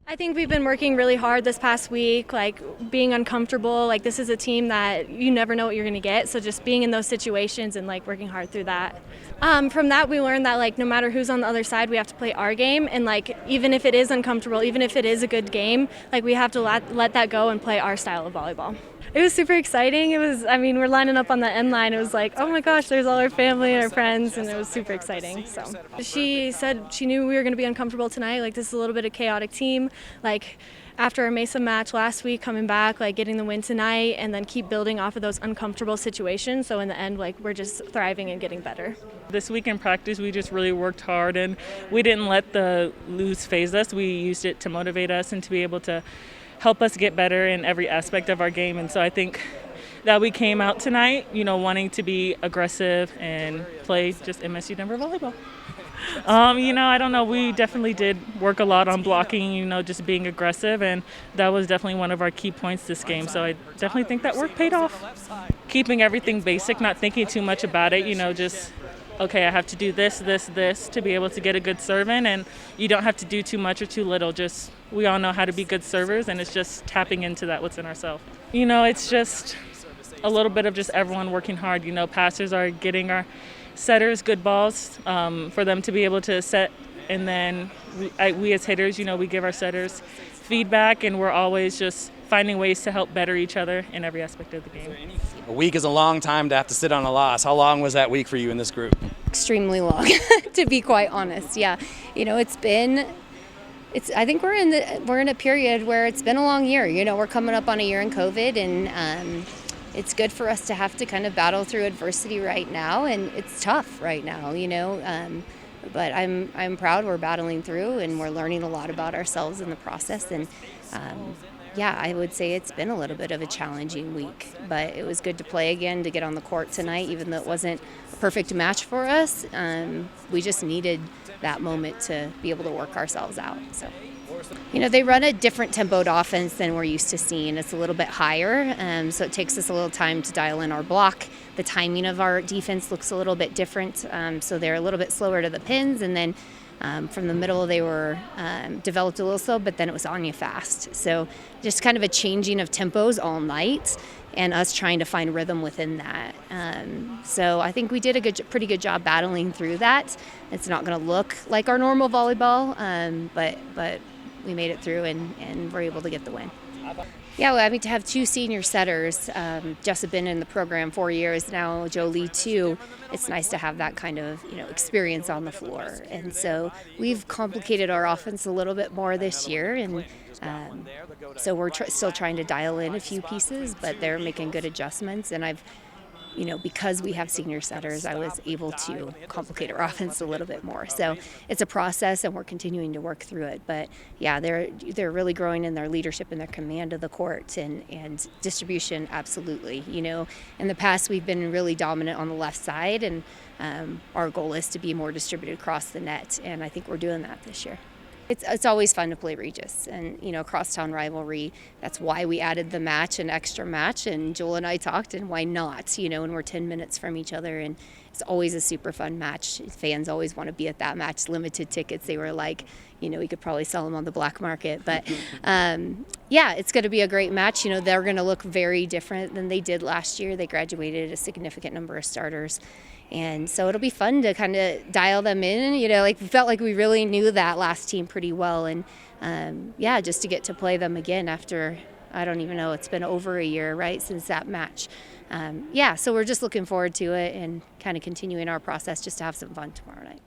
I think we've been working really hard this past week, like being uncomfortable. Like this is a team that you never know what you're going to get. So just being in those situations and like working hard through that. From that, we learned that like no matter who's on the other side, we have to play our game. And like even if it is uncomfortable, even if it is a good game, like we have to let that go and play our style of volleyball. It was super exciting. We're lining up on the end line. It was like, oh my gosh, there's all our family and our friends, and it was super exciting. So she said she knew we were going to be uncomfortable tonight. Like this is a little bit of a chaotic team. Like after our Mesa match last week, coming back, like getting the win tonight, and then keep building off of those uncomfortable situations. So in the end, like we're just thriving and getting better. This week in practice, we just really worked hard, and we didn't let the lose phase us. We used it to motivate us and to be able to help us get better in every aspect of our game. And so I think that we came out tonight, wanting to be aggressive and play just MSU Denver volleyball. I don't know. We definitely did work a lot on blocking, just being aggressive, and that was definitely one of our key points this game. So I definitely think that work paid off. Keeping everything basic, not thinking too much about it, just okay, I have to do this to be able to get a good serve in, and you don't have to do too much or too little. Just we all know how to be good servers, and it's just tapping into that what's in ourselves. It's just a little bit of just everyone working hard. Passers are getting our setters good balls for them to be able to set, and then we as hitters, we give our setters feedback, and we're always just finding ways to help better each other in every aspect of the game. A week is a long time to have to sit on a loss. How long was that week for you in this group? Extremely long, to be quite honest. Yeah, I think we're in a period where it's been a long year. We're coming up on a year in COVID, and it's good for us to have to kind of battle through adversity right now, and it's tough right now. But I'm proud we're battling through, and we're learning a lot about ourselves in the process. And I would say it's been a little bit of a challenging week, but it was good to play again, to get on the court tonight, even though it wasn't a perfect match for us. We just needed that moment to be able to work ourselves out. So, they run a different tempoed offense than we're used to seeing. It's a little bit higher, so it takes us a little time to dial in our block. The timing of our defense looks a little bit different, so they're a little bit slower to the pins, and then from the middle, they were developed a little slow, but then it was on you fast. So just kind of a changing of tempos all night, and us trying to find rhythm within that. So I think we did a pretty good job battling through that. It's not going to look like our normal volleyball, but we made it through, and we're able to get the win. Yeah, to have two senior setters, Jessa been in the program 4 years now, Jolie too. It's nice to have that kind of experience on the floor, and so we've complicated our offense a little bit more this year, and so we're still trying to dial in a few pieces, but they're making good adjustments, and because we have senior setters, I was able to complicate our offense a little bit more. So it's a process, and we're continuing to work through it. But yeah, they're really growing in their leadership and their command of the court and distribution. Absolutely. In the past we've been really dominant on the left side, and our goal is to be more distributed across the net. And I think we're doing that this year. It's always fun to play Regis, and crosstown rivalry. That's why we added the match, an extra match, and Joel and I talked, and why not? And we're 10 minutes from each other, and it's always a super fun match. Fans always want to be at that match. Limited tickets, they were like, we could probably sell them on the black market, but it's going to be a great match. They're going to look very different than they did last year. They graduated a significant number of starters. And so it'll be fun to kind of dial them in, we felt like we really knew that last team pretty well. And just to get to play them again after, I don't even know, it's been over a year, right, since that match. So we're just looking forward to it and kind of continuing our process just to have some fun tomorrow night.